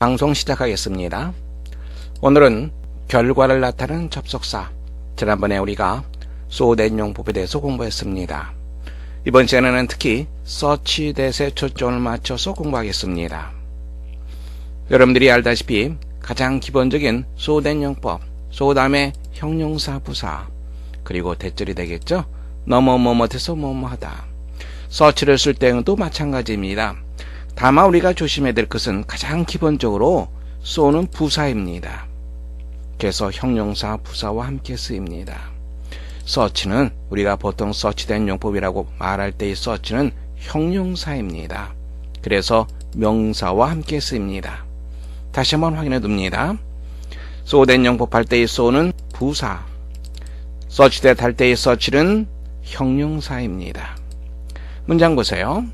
방송 시작하겠습니다. 오늘은 결과를 나타내는 접속사, 지난번에 우리가 so-that 용법에 대해서 공부했습니다. 이번 시간에는 특히 search that에 초점을 맞춰서 공부하겠습니다. 여러분들이 알다시피 가장 기본적인 so-that 용법, so 다음에 형용사 부사, 그리고 대절이 되겠죠. 뭐뭐뭐뭐해서 뭐뭐하다. search를 쓸 때도 마찬가지입니다. 다만 우리가 조심해야 될 것은 가장 기본적으로 so는 부사입니다. 그래서 형용사 부사와 함께 쓰입니다. search는 우리가 보통 search된 용법이라고 말할 때의 search는 형용사입니다. 그래서 명사와 함께 쓰입니다. 다시 한번 확인해 둡니다. so-that 용법 할 때의 so는 부사, search that 할 때의 search는 형용사입니다. 문장 보세요.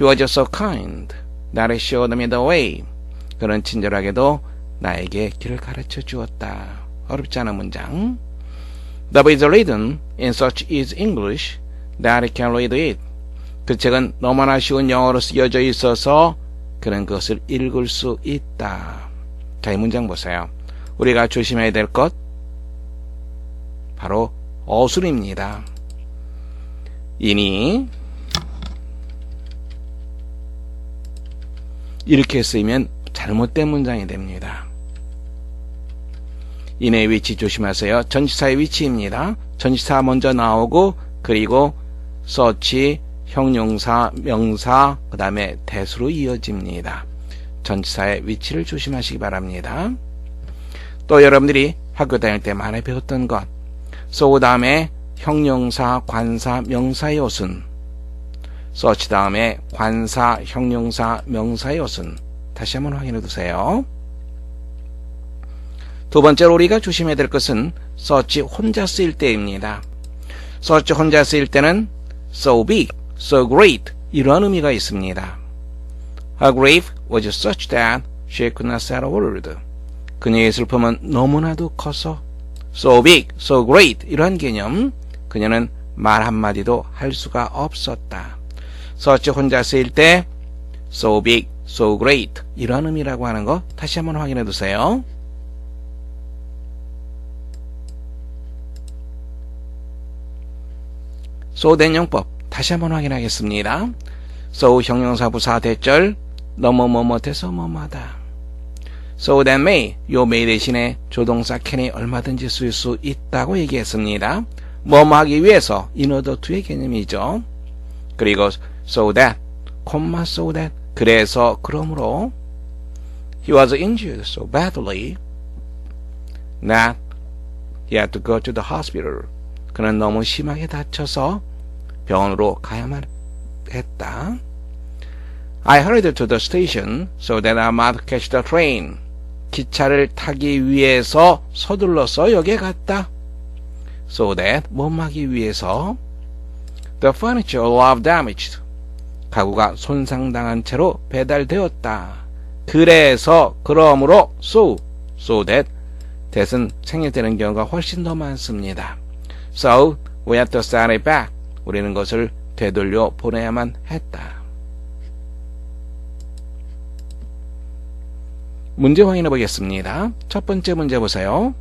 He was so kind that he showed me the way. 그는 친절하게도 나에게 길을 가르쳐 주었다. 어렵지 않은 문장. The book is written in such easy English that he can read it. 그 책은 너무나 쉬운 영어로 쓰여져 있어서 그는 그것을 읽을 수 있다. 자, 이 문장 보세요. 우리가 조심해야 될 것 바로 어순입니다. 이니 이렇게 쓰이면 잘못된 문장이 됩니다. 인의 위치 조심하세요. 전치사의 위치입니다. 전치사 먼저 나오고 그리고 search, 형용사, 명사, 그 다음에 대수로 이어집니다. 전치사의 위치를 조심하시기 바랍니다. 또 여러분들이 학교 다닐 때 많이 배웠던 것, so 다음에 형용사, 관사, 명사의 어순, search 다음에 관사, 형용사, 명사의 어순 다시 한번 확인해 두세요. 두 번째로 우리가 조심해야 될 것은 search 혼자 쓰일 때입니다. search 혼자 쓰일 때는 so big, so great 이러한 의미가 있습니다. Her grief was such that she could not say a word. 그녀의 슬픔은 너무나도 커서 so big, so great 이러한 개념, 그녀는 말 한마디도 할 수가 없었다. search 혼자 쓰일 때 so big, so great 이런 의미라고 하는 거 다시 한번 확인해 두세요. so-that 용법 다시 한번 확인하겠습니다. so 형용사 부사 대절 뭐뭐뭐뭐해서 뭐뭐하다. so that may, 요 may 대신에 조동사 can이 얼마든지 쓸 수 있다고 얘기했습니다. 뭐뭐 하기 위해서 in order to의 개념이죠. 그리고 so that, so that 그래서 그러므로 he was injured so badly that he had to go to the hospital. 그는 너무 심하게 다쳐서 병원으로 가야만 했다. I hurried to the station so that I might catch the train. 기차를 타기 위해서 서둘러서 역에 갔다. So that 뭐하기 위해서 the furniture was damaged. 가구가 손상당한 채로 배달되었다. 그래서 그러므로 so that that은 생략되는 경우가 훨씬 더 많습니다. So we had to send it back. 우리는 것을 되돌려 보내야만 했다. 문제 확인해 보겠습니다. 첫 번째 문제 보세요.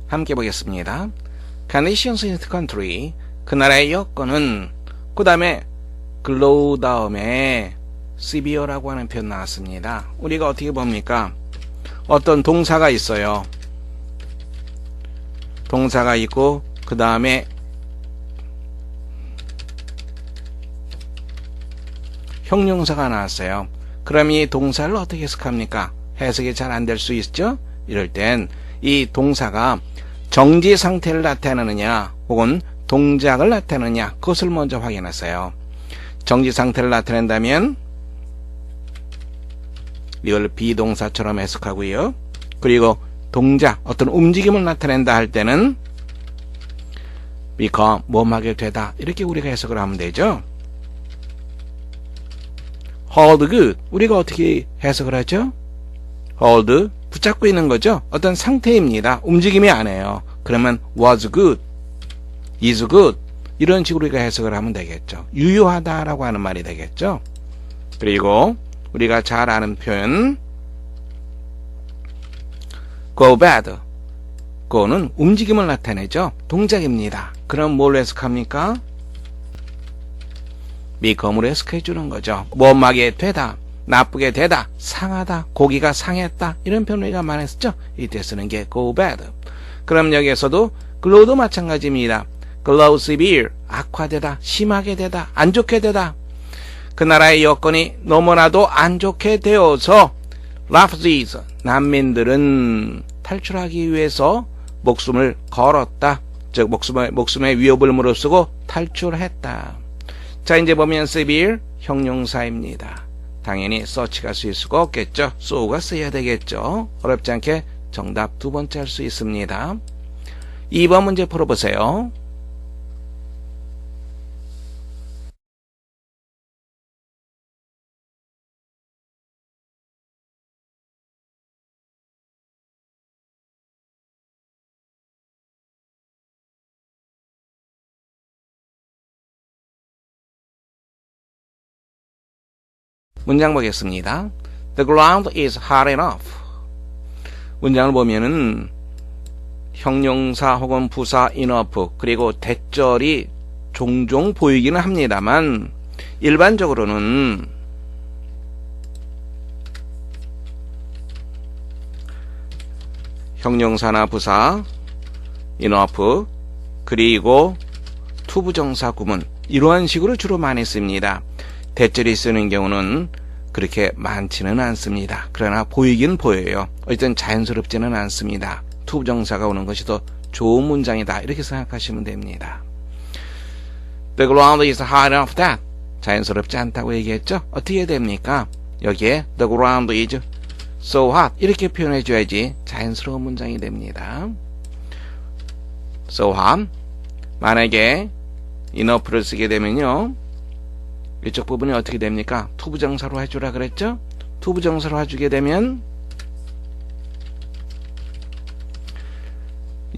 함께 보겠습니다. Conditions in the country, 그 나라의 여건은, 그 다음에 glow 다음에 severe라고 하는 표현 나왔습니다. 우리가 어떻게 봅니까? 어떤 동사가 있어요. 동사가 있고 그 다음에 형용사가 나왔어요. 그럼 이 동사를 어떻게 해석합니까? 해석이 잘 안 될 수 있죠? 이럴 땐 이 동사가 정지 상태를 나타내느냐 혹은 동작을 나타내느냐 그것을 먼저 확인하세요. 정지 상태를 나타낸다면 이걸 비동사처럼 해석하고요. 그리고 동작, 어떤 움직임을 나타낸다 할 때는 become, 뭐하게 되다 이렇게 우리가 해석을 하면 되죠. hold good, 우리가 어떻게 해석을 하죠? hold, 붙잡고 있는 거죠. 어떤 상태입니다. 움직임이 아니에요. 그러면 was good, is good 이런 식으로 우리가 해석을 하면 되겠죠. 유효하다라고 하는 말이 되겠죠. 그리고 우리가 잘 아는 표현 go bad, go는 움직임을 나타내죠. 동작입니다. 그럼 뭘 해석합니까? become으로 해석해 주는 거죠. 뭐하게 되다, 나쁘게 되다, 상하다, 고기가 상했다 이런 표현 우리가 많이 했었죠. 이때 쓰는 게 go bad. 그럼 여기에서도 glow도 마찬가지입니다. glow severe, 악화되다, 심하게 되다, 안 좋게 되다. 그 나라의 여건이 너무나도 안 좋게 되어서 refugees, 난민들은 탈출하기 위해서 목숨을 걸었다. 즉 목숨의 위협을 무릅쓰고 탈출했다. 자, 이제 보면 severe 형용사입니다. 당연히 such가 쓰일 수가 없겠죠. so가 써야 되겠죠. 어렵지 않게 정답 두 번째 할 수 있습니다. 2번 문제 풀어보세요. 문장 보겠습니다. The ground is hard enough. 문장을 보면은 형용사 혹은 부사 enough 그리고 대절이 종종 보이기는 합니다만 일반적으로는 형용사나 부사 enough 그리고 투부정사 구문 이러한 식으로 주로 많이 씁니다. 대절이 쓰는 경우는 그렇게 많지는 않습니다. 그러나 보이긴 보여요. 어쨌든 자연스럽지는 않습니다. 투부정사가 오는 것이 더 좋은 문장이다 이렇게 생각하시면 됩니다. The ground is hard enough that 자연스럽지 않다고 얘기했죠. 어떻게 됩니까? 여기에 the ground is so hot 이렇게 표현해 줘야지 자연스러운 문장이 됩니다. So hot 만약에 enough를 쓰게 되면요 이쪽 부분이 어떻게 됩니까? 투부정사로 해주라 그랬죠? 투부정사로 해주게 되면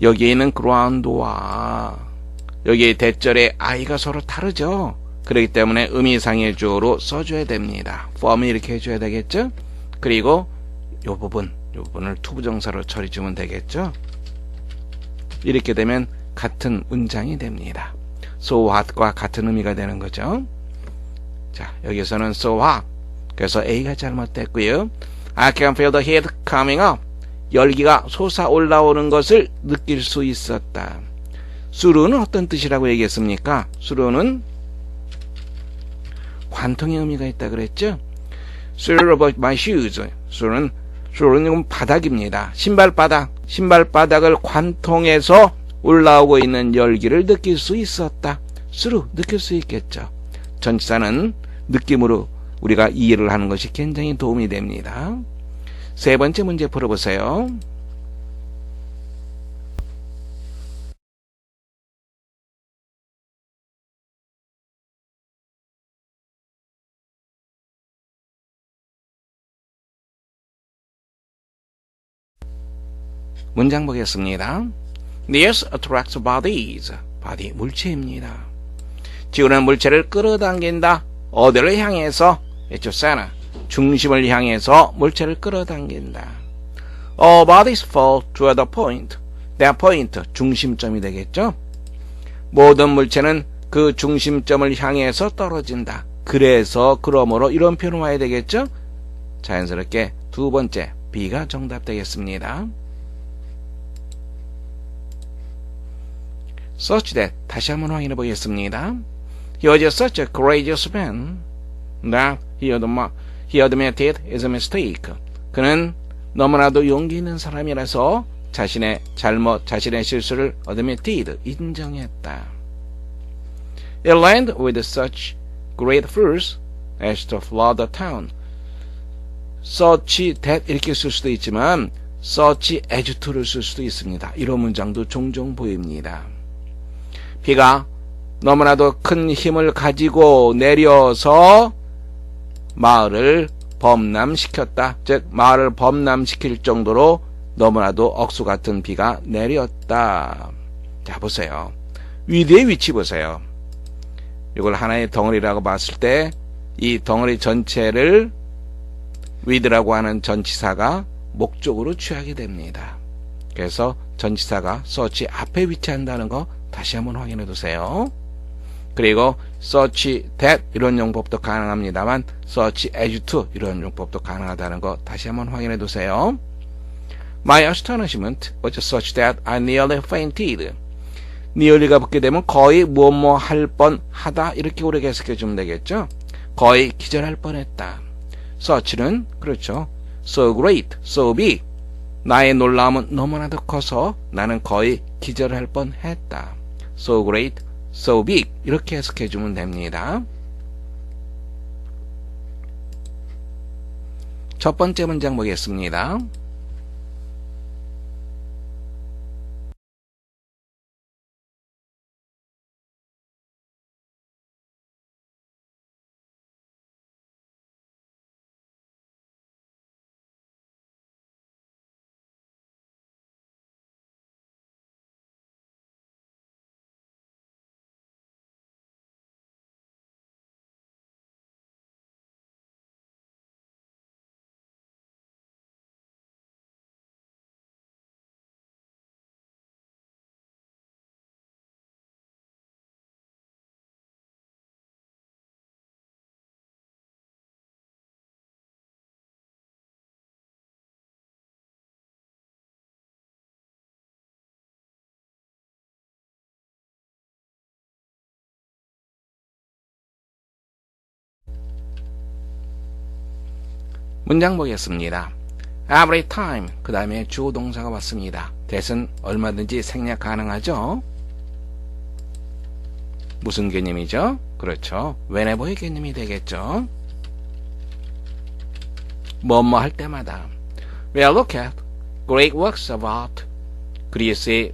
여기에 있는 ground와 여기에 대절의 I가 서로 다르죠? 그렇기 때문에 의미상의 주어로 써줘야 됩니다. form을 이렇게 해줘야 되겠죠? 그리고 요 부분을 투부정사로 처리주면 되겠죠? 이렇게 되면 같은 문장이 됩니다. so hot과 같은 의미가 되는 거죠. 자, 여기서는 so hot. 그래서 A가 잘못됐고요. I can feel the heat coming up. 열기가 솟아 올라오는 것을 느낄 수 있었다. 수루는 어떤 뜻이라고 얘기했습니까? 수루는 관통의 의미가 있다 그랬죠? Sure about my shoes. 수루는 바닥입니다. 신발바닥을 관통해서 올라오고 있는 열기를 느낄 수 있었다. 수루, 느낄 수 있겠죠. 전치사는 느낌으로 우리가 이해를 하는 것이 굉장히 도움이 됩니다. 세 번째 문제 풀어보세요. 문장 보겠습니다. This attracts bodies. body, 물체입니다. 지구는 물체를 끌어당긴다. 어디를 향해서? 에초사나 중심을 향해서 물체를 끌어당긴다. All bodies fall to the point. their point, 중심점이 되겠죠? 모든 물체는 그 중심점을 향해서 떨어진다. 그러므로 이런 표현을 와야 되겠죠? 자연스럽게 두 번째 B가 정답 되겠습니다. Such that 다시 한번 확인해 보겠습니다. He was such a courageous man that he admitted his mistake. 그는 너무나도 용기 있는 사람이라서 자신의 잘못, 자신의 실수를 admitted, 인정했다. It landed with such great force as to flood the town. such that 이렇게 쓸 수도 있지만 such as to를 쓸 수도 있습니다. 이런 문장도 종종 보입니다. 비가 너무나도 큰 힘을 가지고 내려서 마을을 범람시켰다. 즉 마을을 범람시킬 정도로 너무나도 억수 같은 비가 내렸다. 자, 보세요. 위대의 위치 보세요. 이걸 하나의 덩어리라고 봤을 때 이 덩어리 전체를 with라고 하는 전치사가 목적으로 취하게 됩니다. 그래서 전치사가 such 앞에 위치한다는 거 다시 한번 확인해 두세요. 그리고 such that 이런 용법도 가능합니다만 such as to 이런 용법도 가능하다는 거 다시 한번 확인해 두세요. My astonishment was such that I nearly fainted. nearly가 붙게 되면 거의 뭐뭐 할 뻔하다 이렇게 우리가 해석해 주면 되겠죠. 거의 기절할 뻔했다. such는 그렇죠. so great, so big. 나의 놀라움은 너무나도 커서 나는 거의 기절할 뻔했다. so great, so big 이렇게 해석해 주면 됩니다. 첫 번째 문장 보겠습니다. 문장 보겠습니다. Every time 그 다음에 주어 동사가 왔습니다. that은 얼마든지 생략 가능하죠. 무슨 개념이죠? 그렇죠. whenever의 개념이 되겠죠. 뭐뭐 할 때마다. Well, look at great works of art. 그리스의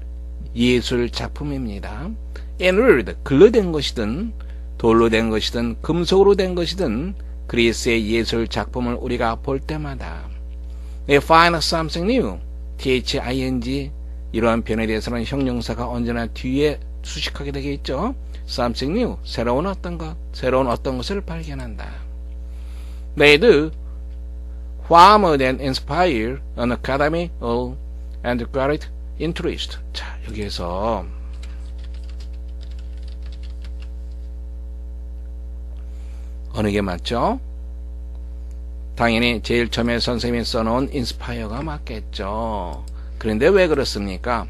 예술 작품입니다. In wood, 글로 된 것이든 돌로 된 것이든 금속으로 된 것이든 그리스의 예술 작품을 우리가 볼 때마다 They find something new. THING 이러한 표현에 대해서는 형용사가 언제나 뒤에 수식하게 되겠죠. Something new. 새로운 어떤 것, 새로운 어떤 것을 발견한다. They do far more than inspire an academy and great interest. 자, 여기에서 어느 게 맞죠? 당연히 제일 처음에 선생님이 써놓은 inspire가 맞겠죠. 그런데 왜 그렇습니까?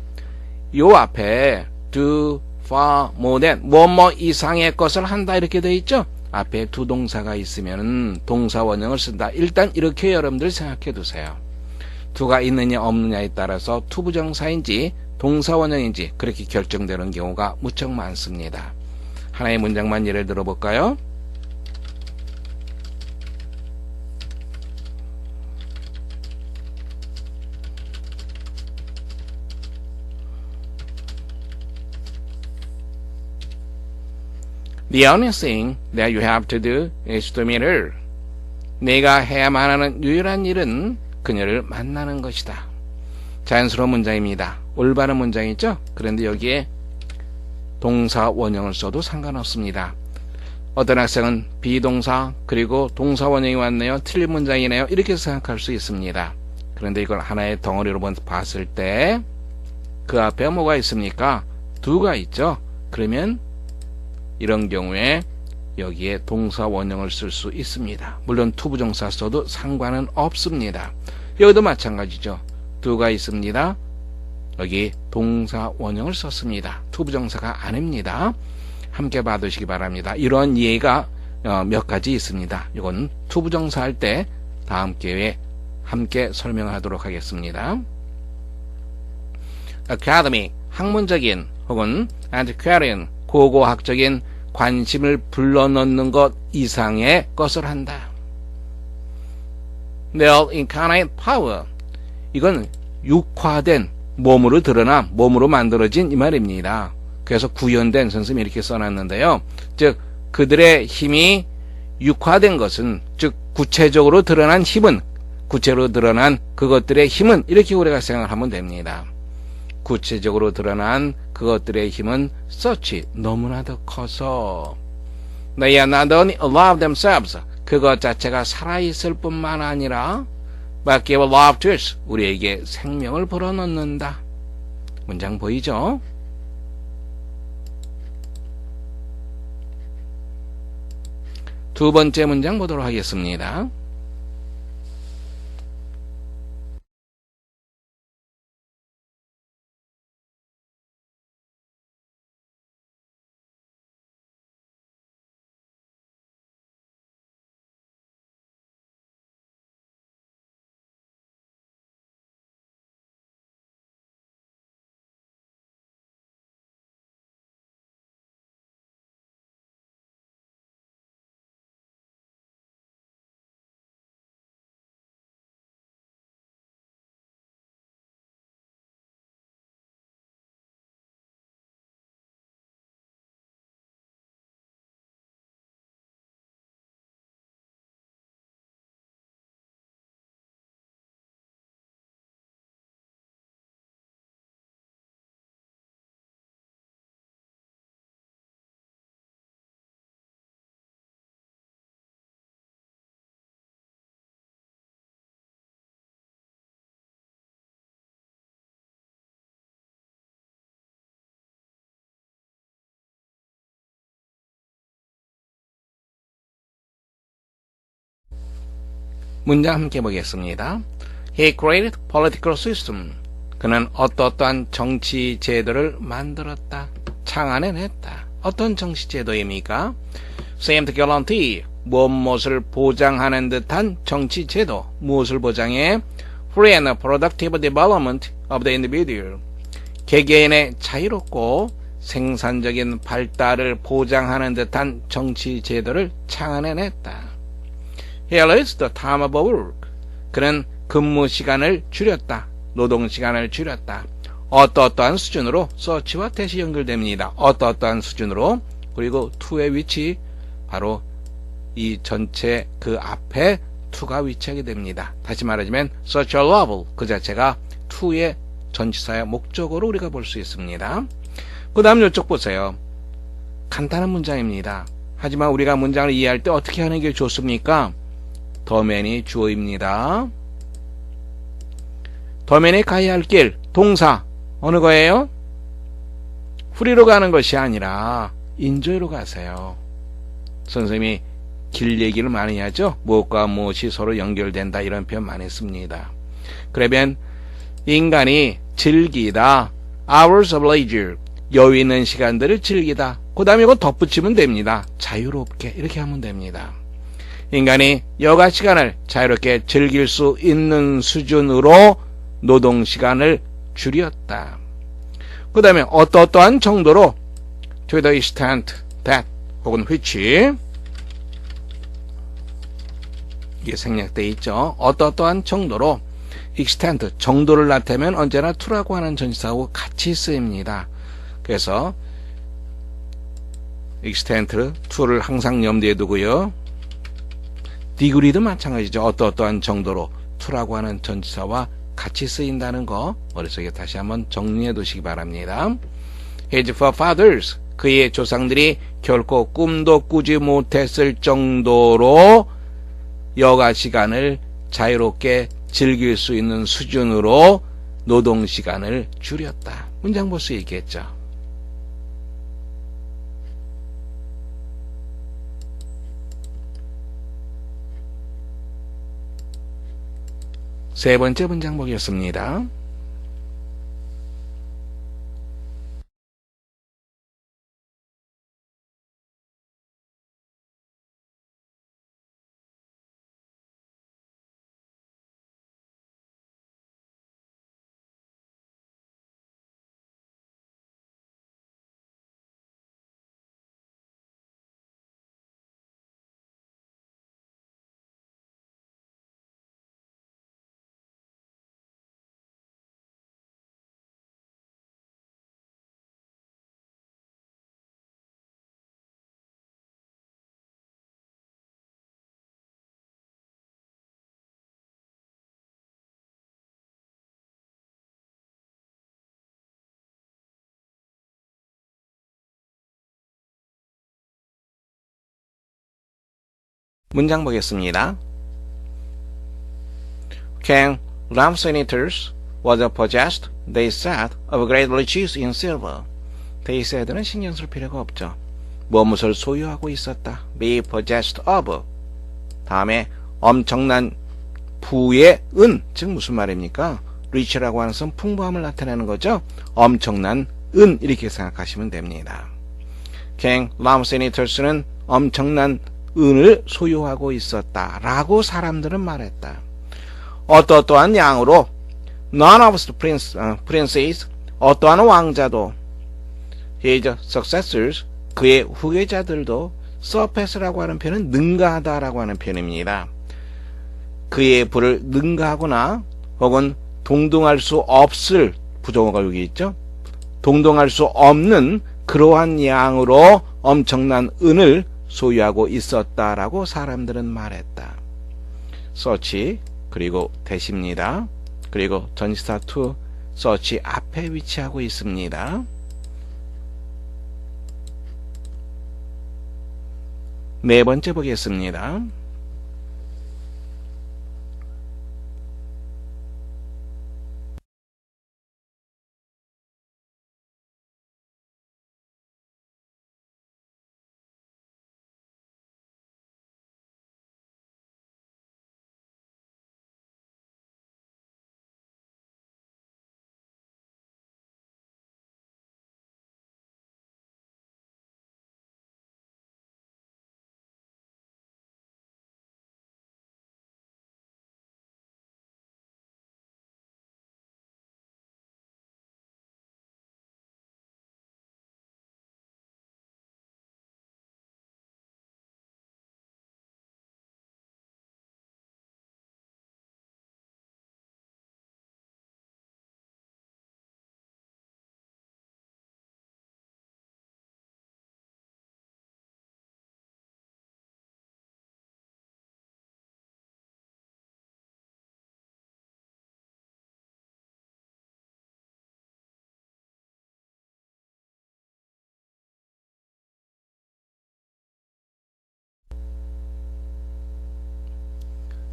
요 앞에 do far more than 뭐뭐 이상의 것을 한다 이렇게 돼 있죠? 앞에 두 동사가 있으면 동사 원형을 쓴다. 일단 이렇게 여러분들 생각해 두세요. 두가 있느냐 없느냐에 따라서 투부정사인지 동사 원형인지 그렇게 결정되는 경우가 무척 많습니다. 하나의 문장만 예를 들어 볼까요? The only thing that you have to do is to meet her. 내가 해야만 하는 유일한 일은 그녀를 만나는 것이다. 자연스러운 문장입니다. 올바른 문장이죠? 그런데 여기에 동사 원형을 써도 상관없습니다. 어떤 학생은 비동사 그리고 동사 원형이 왔네요. 틀린 문장이네요. 이렇게 생각할 수 있습니다. 그런데 이걸 하나의 덩어리로 봤을 때 그 앞에 뭐가 있습니까? do가 있죠? 그러면 이런 경우에 여기에 동사 원형을 쓸 수 있습니다. 물론 투부정사 써도 상관은 없습니다. 여기도 마찬가지죠. do가 있습니다. 여기 동사 원형을 썼습니다. 투부정사가 아닙니다. 함께 봐두시기 바랍니다. 이런 예가 몇 가지 있습니다. 이건 투부정사 할 때 다음 기회에 함께 설명하도록 하겠습니다. academic, 학문적인 혹은 antiquarian, 고고학적인 관심을 불러넣는 것 이상의 것을 한다. Their incarnate power, 이건 육화된 몸으로 드러나 몸으로 만들어진 이 말입니다. 그래서 구현된 선생님이 이렇게 써놨는데요. 즉 그들의 힘이 육화된 것은 즉 구체적으로 드러난 힘은 구체로 드러난 그것들의 힘은 이렇게 우리가 생각하면 됩니다. 구체적으로 드러난 그것들의 힘은 such 너무나도 커서 They are not only alive themselves 그것 자체가 살아있을 뿐만 아니라 but give life to us 우리에게 생명을 불어넣는다. 문장 보이죠? 두 번째 문장 보도록 하겠습니다. 문장 함께 보겠습니다. He created political system. 그는 어떠한 정치 제도를 만들었다. 창안해냈다. 어떤 정치 제도입니까? Seem to guarantee 무엇을 보장하는 듯한 정치 제도. 무엇을 보장해? Free and productive development of the individual. 개개인의 자유롭고 생산적인 발달을 보장하는 듯한 정치 제도를 창안해냈다. He reduced the time of work. 그는 근무 시간을 줄였다. 노동 시간을 줄였다. 어떠한 수준으로 such와 that이 연결됩니다. 어떠한 수준으로 그리고 to의 위치 바로 이 전체 그 앞에 to가 위치하게 됩니다. 다시 말하자면 such a level 그 자체가 to의 전치사의 목적으로 우리가 볼 수 있습니다. 그 다음 이쪽 보세요. 간단한 문장입니다. 하지만 우리가 문장을 이해할 때 어떻게 하는 게 좋습니까? 더맨이 주어입니다. 더맨이 가야 할 길, 동사 어느 거예요? 프리로 가는 것이 아니라 인조로 가세요. 선생님이 길 얘기를 많이 하죠. 무엇과 무엇이 서로 연결된다 이런 표현 많이 씁니다. 그러면 인간이 즐기다 hours of leisure 여유 있는 시간들을 즐기다 그 다음에 이거 덧붙이면 됩니다. 자유롭게 이렇게 하면 됩니다. 인간이 여가 시간을 자유롭게 즐길 수 있는 수준으로 노동 시간을 줄였다. 그 다음에 어떠한 정도로 to the extent that 혹은 which 이게 생략되어 있죠. 어떠한 정도로 extent 정도를 나타내면 언제나 to라고 하는 전치사하고 같이 쓰입니다. 그래서 extent to를 항상 염두에 두고요. degree도 마찬가지죠. 어떠한 정도로 to라고 하는 전치사와 같이 쓰인다는 거 머릿속에 다시 한번 정리해 두시기 바랍니다. His forefathers 그의 조상들이 결코 꿈도 꾸지 못했을 정도로 여가 시간을 자유롭게 즐길 수 있는 수준으로 노동 시간을 줄였다. 문장 볼 수 있겠죠. 세 번째 문장 보겠습니다. 문장 보겠습니다. King Ram senators was possessed, they said, of great riches in silver. They said는 신경 쓸 필요가 없죠. 무엇을 소유하고 있었다. be possessed of. 다음에 엄청난 부의 은, 즉 무슨 말입니까? rich라고 하는 것은 풍부함을 나타내는 거죠. 엄청난 은 이렇게 생각하시면 됩니다. King Ram senators는 엄청난 은을 소유하고 있었다 라고 사람들은 말했다. 어떠한 양으로 none of the princes 어떠한 왕자도 his successors 그의 후계자들도 surpass라고 하는 표현은 능가하다라고 하는 표현입니다. 그의 부를 능가하거나 혹은 동등할 수 없을 부정어가 여기 있죠. 동등할 수 없는 그러한 양으로 엄청난 은을 소유하고 있었다라고 사람들은 말했다. such 그리고 대시입니다. 그리고 전치사 to such 앞에 위치하고 있습니다. 네 번째 보겠습니다.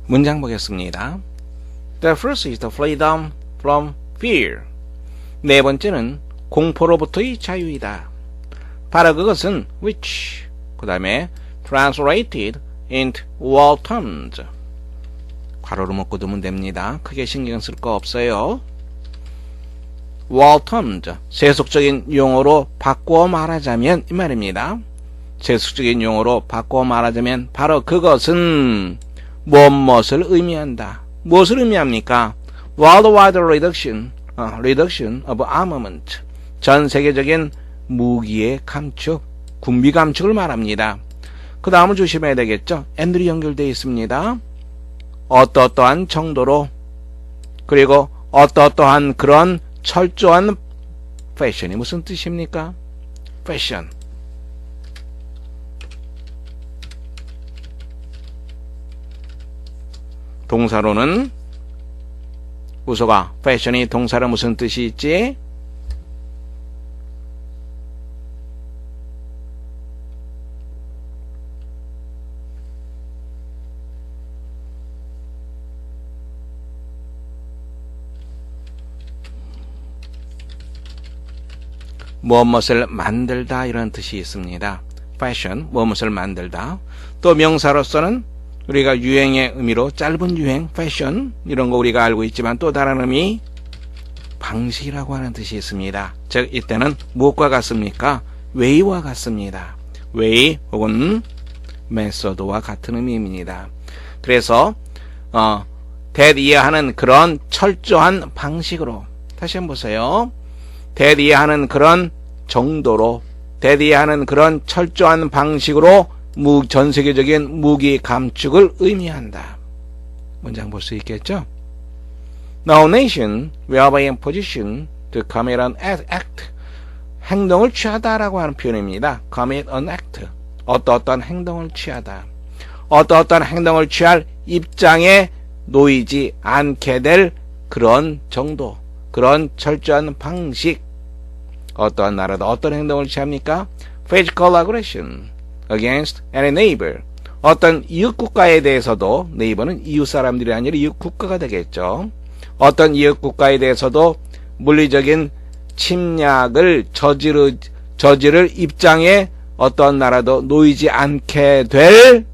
문장 보겠습니다. The first is the freedom from fear. 네 번째는 공포로부터의 자유이다. 바로 그것은 which 그 다음에 translated into world terms. 괄호로 묶고 두면 됩니다. 크게 신경 쓸 거 없어요. world terms 세속적인 용어로 바꾸어 말하자면 이 말입니다. 세속적인 용어로 바꾸어 말하자면 바로 그것은 무엇을 의미한다. 무엇을 의미합니까? Worldwide reduction of armament. 전 세계적인 무기의 감축, 군비 감축을 말합니다. 그 다음은 조심해야 되겠죠. and들이 연결되어 있습니다. 어떠한 정도로 그리고 어떠한 그런 철저한 패션이 무슨 뜻입니까? 패션. 동사로는 우소가 패션이 동사로 무슨 뜻이 있지? 무엇을 만들다 이런 뜻이 있습니다. 패션, 무엇을 만들다. 또 명사로서는 우리가 유행의 의미로 짧은 유행, 패션 이런 거 우리가 알고 있지만 또 다른 의미 방식이라고 하는 뜻이 있습니다. 즉 이때는 무엇과 같습니까? 웨이와 같습니다. 웨이 혹은 메소드와 같은 의미입니다. 그래서 대이해하는 그런 철저한 방식으로 다시 한번 보세요. 대이해하는 그런 정도로 대이해하는 그런 철저한 방식으로 전 세계적인 무기 감축을 의미한다. 문장 볼 수 있겠죠? No nation will be in position to commit an act. 행동을 취하다라고 하는 표현입니다. commit an act. 어떠한 행동을 취하다. 어떠한 행동을 취할 입장에 놓이지 않게 될 그런 정도, 그런 철저한 방식. 어떠한 나라도 어떤 행동을 취합니까? Physical aggression against any neighbor 어떤 이웃 국가에 대해서도 네이버는 이웃 사람들이 아니라 이웃 국가가 되겠죠. 어떤 이웃 국가에 대해서도 물리적인 침략을 저지를 입장에 어떤 나라도 놓이지 않게 될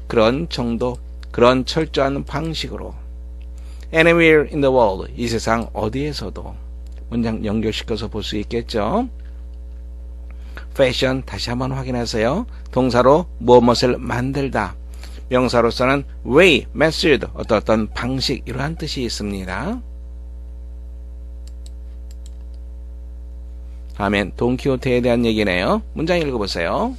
그런 정도, 그런 철저한 방식으로 anywhere in the world, 이 세상 어디에서도 문장 연결시켜서 볼 수 있겠죠. 패션 다시 한번 확인하세요. 동사로 무엇을 만들다, 명사로서는 way, method, 어떤 방식, 이러한 뜻이 있습니다. 다음엔 돈키호테에 대한 얘기네요. 문장 읽어보세요.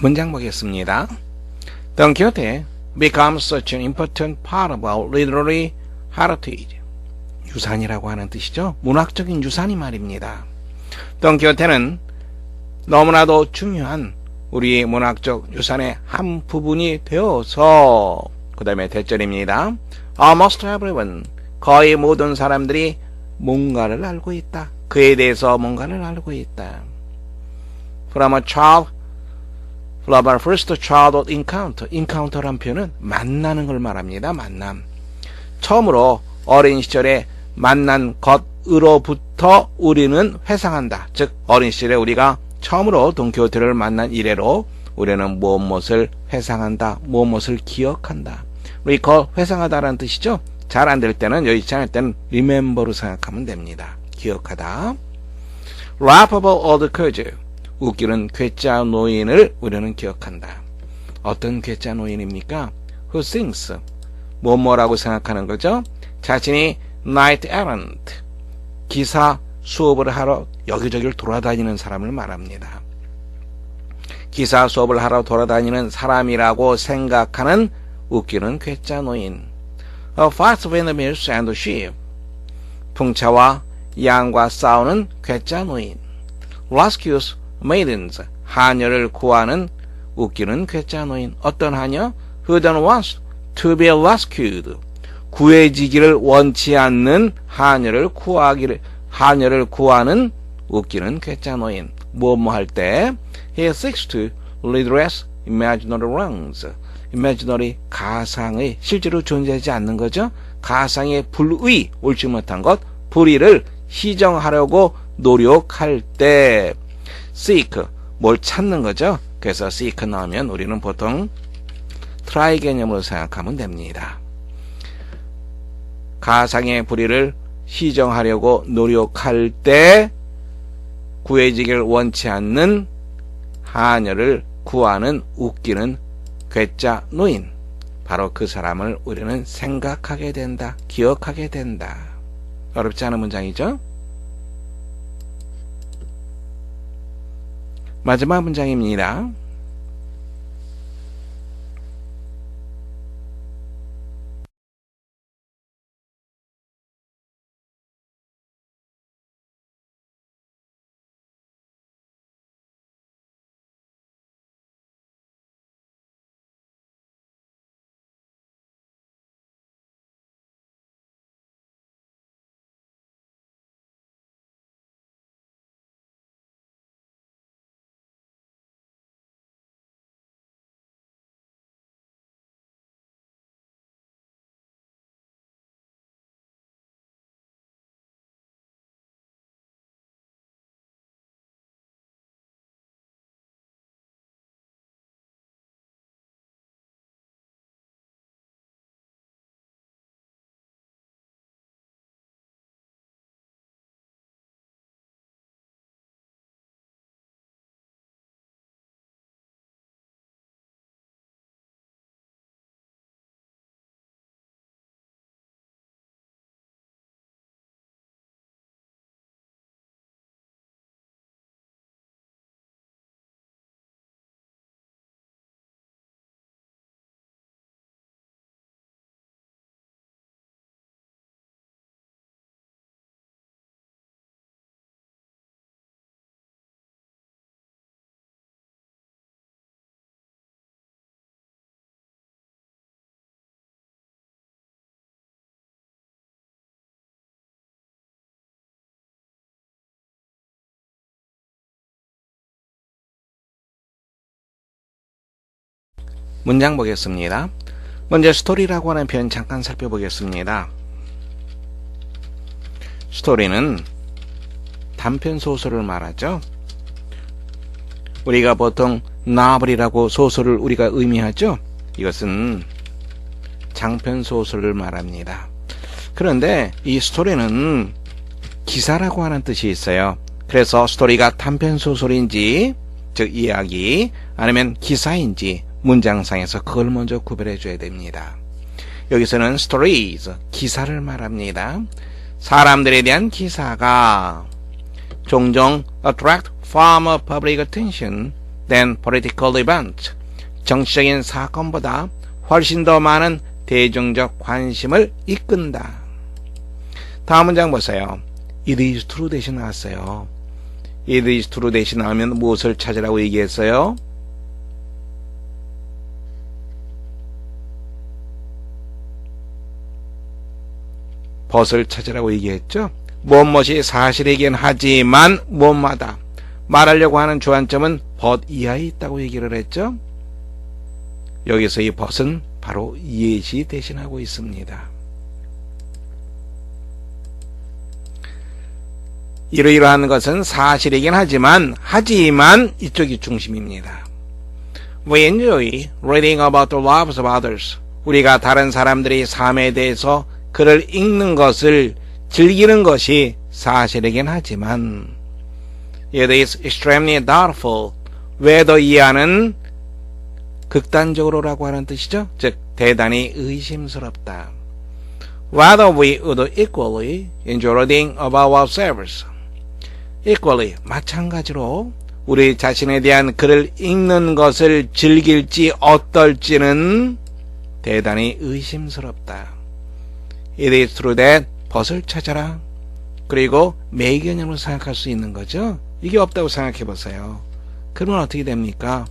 문장 보겠습니다. Don Quixote becomes such an important part of our literary heritage. 유산이라고 하는 뜻이죠. 문학적인 유산이 말입니다. Don Quixote는 너무나도 중요한 우리의 문학적 유산의 한 부분이 되어서, 그 다음에 대절입니다. Almost everyone, 거의 모든 사람들이 뭔가를 알고 있다. 그에 대해서 뭔가를 알고 있다. From our first childhood encounter. encounter란 표현은 만나는 걸 말합니다. 만남. 처음으로 어린 시절에 만난 것으로부터 우리는 회상한다. 즉 어린 시절에 우리가 처음으로 돈키호테를 만난 이래로 우리는 무엇을 회상한다. 무엇을 기억한다. recall, 회상하다라는 뜻이죠. 잘 안 될 때는, 여의치 않을 때는 remember로 생각하면 됩니다. 기억하다. laughable old codger. 웃기는 괴짜 노인을 우리는 기억한다. 어떤 괴짜 노인입니까? Who thinks, 뭐라고 생각하는 거죠? 자신이 knight errant, 기사 수업을 하러 여기저기를 돌아다니는 사람을 말합니다. 기사 수업을 하러 돌아다니는 사람이라고 생각하는 웃기는 괴짜 노인. A fight with the mills and sheep. 풍차와 양과 싸우는 괴짜 노인. Rescues maidens, 하녀를 구하는 웃기는 괴짜 노인. 어떤 하녀? Who don't want to be rescued. 구해지기를 원치 않는 하녀를 구하는 웃기는 괴짜 노인. 뭐 할 때? He seeks to redress imaginary wrongs. imaginary, 가상의, 실제로 존재하지 않는 거죠. 가상의 불의, 옳지 못한 것, 불의를 시정하려고 노력할 때. seek, 뭘 찾는 거죠. 그래서 seek 나오면 우리는 보통 try 개념으로 생각하면 됩니다. 가상의 불의를 시정하려고 노력할 때 구해지기를 원치 않는 하녀를 구하는 웃기는 괴짜 노인. 바로 그 사람을 우리는 생각하게 된다. 기억하게 된다. 어렵지 않은 문장이죠? 마지막 문장입니다. 문장 보겠습니다. 먼저 스토리라고 하는 표현 잠깐 살펴보겠습니다. 스토리는 단편 소설을 말하죠. 우리가 보통 나블이라고 소설을 우리가 의미하죠. 이것은 장편 소설을 말합니다. 그런데 이 스토리는 기사라고 하는 뜻이 있어요. 그래서 스토리가 단편 소설인지, 즉 이야기, 아니면 기사인지 문장상에서 그걸 먼저 구별해 줘야 됩니다. 여기서는 stories, 기사를 말합니다. 사람들에 대한 기사가 종종 attract far more public attention than political event, 정치적인 사건보다 훨씬 더 많은 대중적 관심을 이끈다. 다음 문장 보세요. It is true 대신 나왔어요. It is true 대신 나오면 무엇을 찾으라고 얘기했어요? 벗을 찾으라고 얘기했죠. 무엇이 사실이긴 하지만 무엇마다 말하려고 하는 주안점은 벗 이하에 있다고 얘기를 했죠. 여기서 이 벗은 바로 예시 대신하고 있습니다. 이러이러한 것은 사실이긴 하지만 이쪽이 중심입니다. We enjoy reading about the lives of others. 우리가 다른 사람들의 삶에 대해서 글을 읽는 것을 즐기는 것이 사실이긴 하지만 It is extremely doubtful. whether 이하는 극단적으로라고 하는 뜻이죠. 즉 대단히 의심스럽다. Whether we would equally enjoy reading about ourselves. equally 마찬가지로 우리 자신에 대한 글을 읽는 것을 즐길지 어떨지는 대단히 의심스럽다. It is true that 벗을 찾아라. 그리고 매의 개념으로 생각할 수 있는 거죠. 이게 없다고 생각해 보세요. 그러면 어떻게 됩니까?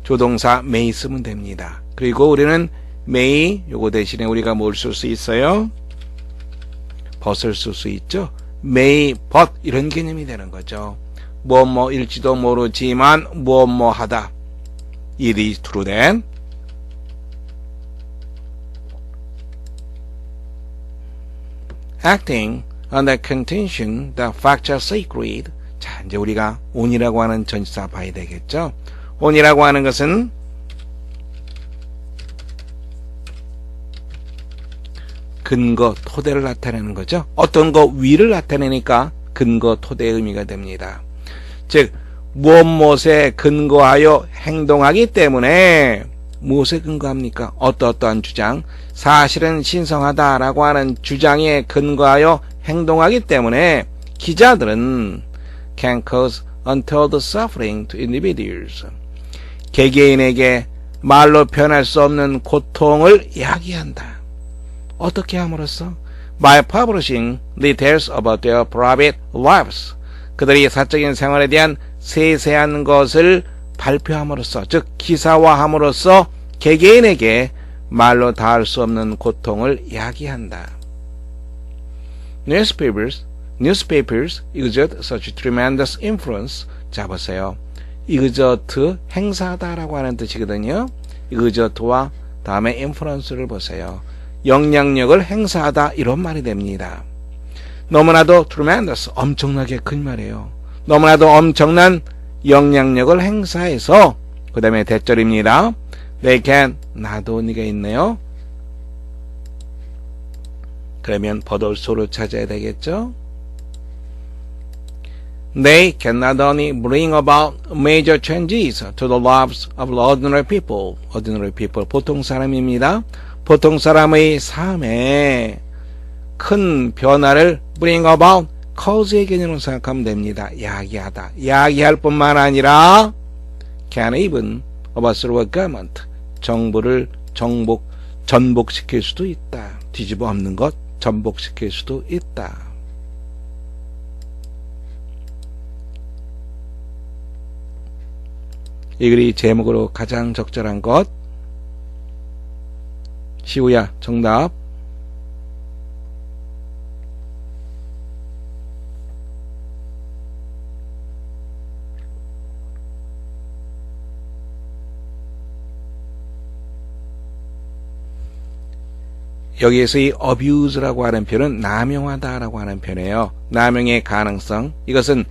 조동사 may 쓰면 됩니다. 그리고 우리는 may 요거 대신에 우리가 뭘 쓸 수 있어요? 벗을 쓸 수 있죠. may, but 이런 개념이 되는 거죠. 뭐뭐일지도 모르지만 뭐뭐하다. It is true that acting under contention that facts are sacred. 자, 이제 우리가 on이라고 하는 전치사 봐야 되겠죠. on이라고 하는 것은 근거, 토대를 나타내는 거죠. 어떤 거 위를 나타내니까 근거, 토대의 의미가 됩니다. 즉 무엇에 근거하여 행동하기 때문에 무엇에 근거합니까? 어떠한 주장, 사실은 신성하다라고 하는 주장에 근거하여 행동하기 때문에 기자들은 can cause untold suffering to individuals. 개개인에게 말로 표현할 수 없는 고통을 야기한다. 어떻게 함으로써? By publishing details about their private lives. 그들이 사적인 생활에 대한 세세한 것을 발표함으로써, 즉 기사화함으로써 개개인에게 말로 닿을 수 없는 고통을 야기한다. Newspapers exert such tremendous influence. 자 보세요. exert 행사하다라고 하는 뜻이거든요. exert와 다음에 influence를 보세요. 영향력을 행사하다 이런 말이 됩니다. 너무나도 tremendous 엄청나게 큰 말이에요. 너무나도 엄청난 영향력을 행사해서 그 다음에 대절입니다. They can 나도니가 있네요. 그러면 버돌소를 찾아야 되겠죠. They can not only bring about major changes to the lives of ordinary people. ordinary people 보통 사람입니다. 보통 사람의 삶에 큰 변화를 bring about cause의 개념으로 생각하면 됩니다. 야기하다. 야기할 뿐만 아니라 can even overthrow a government. 정부를 전복시킬 수도 있다. 뒤집어 엎는 것 전복시킬 수도 있다. 이 글이 제목으로 가장 적절한 것. 시우야 정답. 여기에서 이 abuse라고 하는 표현은 남용하다라고 하는 표현이에요. 남용의 가능성. 이것은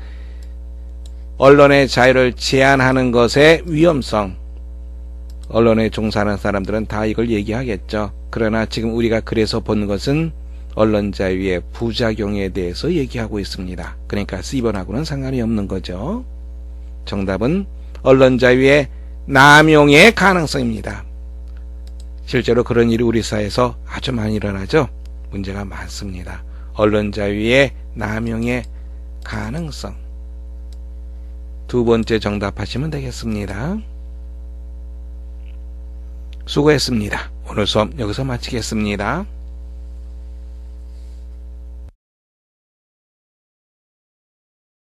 언론의 자유를 제한하는 것의 위험성. 언론에 종사하는 사람들은 다 이걸 얘기하겠죠. 그러나 지금 우리가 그래서 본 것은 언론 자유의 부작용에 대해서 얘기하고 있습니다. 그러니까 C번하고는 상관이 없는 거죠. 정답은 언론 자유의 남용의 가능성입니다. 실제로 그런 일이 우리 사회에서 아주 많이 일어나죠. 문제가 많습니다. 언론 자유의 남용의 가능성. 두 번째 정답하시면 되겠습니다. 수고했습니다. 오늘 수업 여기서 마치겠습니다.